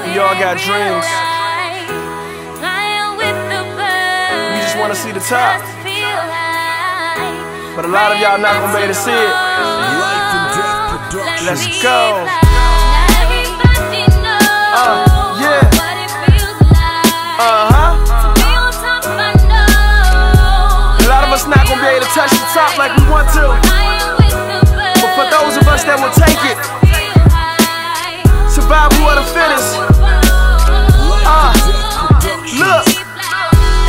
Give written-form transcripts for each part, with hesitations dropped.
We all got dreams. We just want to see the top. But a lot of y'all not gonna be able to see it. Let's go. Yeah. A lot of us not gonna be able to touch the top like we want to. But for those of us that will take it, survival of the fittest. Look.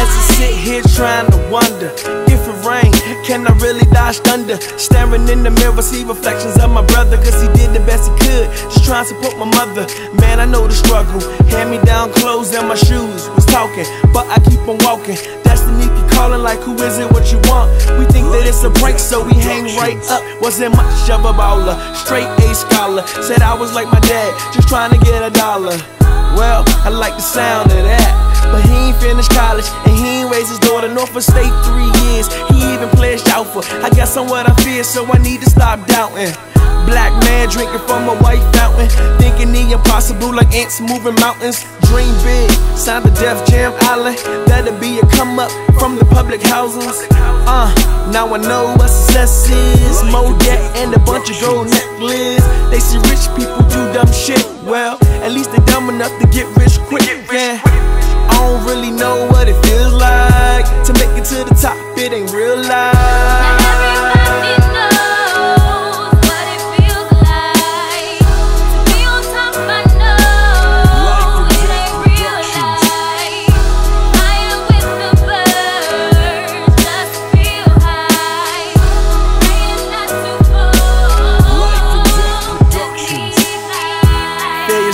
As I sit here trying to wonder if it rain, can I really dodge thunder? Staring in the mirror, see reflections of my brother, cause he did the best he could, just trying to support my mother. Man, I know the struggle. Hand-me-down clothes and my shoes was talking, but I keep on walking. Destiny keep calling like, who is it, what you want? We think that it's a break, so we hang right up. Wasn't much of a baller, straight A scholar. Said I was like my dad, just trying to get $1. Well, I like the sound of that, but he ain't finished college, and he ain't raised his daughter Norfolk State 3 years. He even pledged out for, I guess I'm what I fear, so I need to stop doubting. Black man drinking from a white fountain, thinking the impossible like ants moving mountains. Dream big, signed the Def Jam Island, that'll be a come up from the public housings. Now I know what success is, more debt and a bunch of gold necklaces. They see rich people do dumb shit, well, at least they dumb enough to get rich quick, yeah. I don't really know what it feels like to make it to the top, it ain't real life.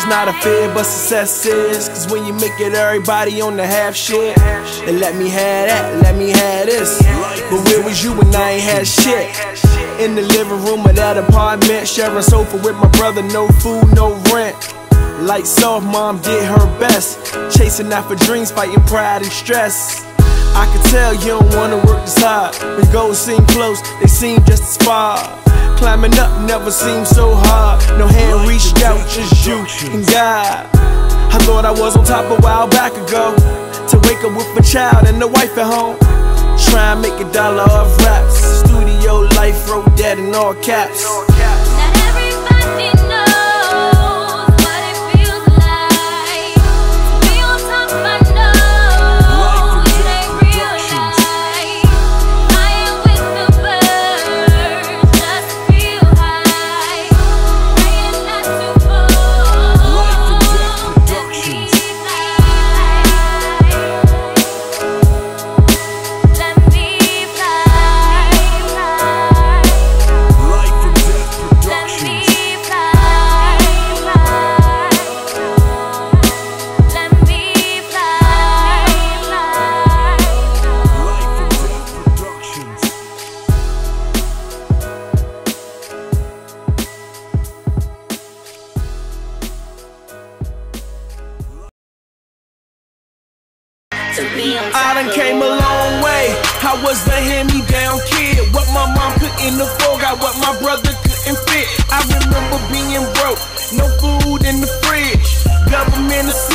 Not a fear, but success is. Cause when you make it, everybody on the half shit. They let me have that, let me have this. But where was you when I ain't had shit? In the living room of that apartment, sharing sofa with my brother, no food, no rent. Lights off, mom did her best, chasing after dreams, fighting pride and stress. I can tell you don't wanna work this hard. When goals seem close, they seem just as far. Climbing up never seemed so hard. No hand reached out, just you and God. I thought I was on top a while back ago, to wake up with a child and a wife at home. Try and make $1 off raps. Studio life, wrote that in all caps. I done came a long way. I was the hand-me-down kid. What my mom couldn't afford, got what my brother couldn't fit. I remember being broke, no food in the fridge. Government assistance.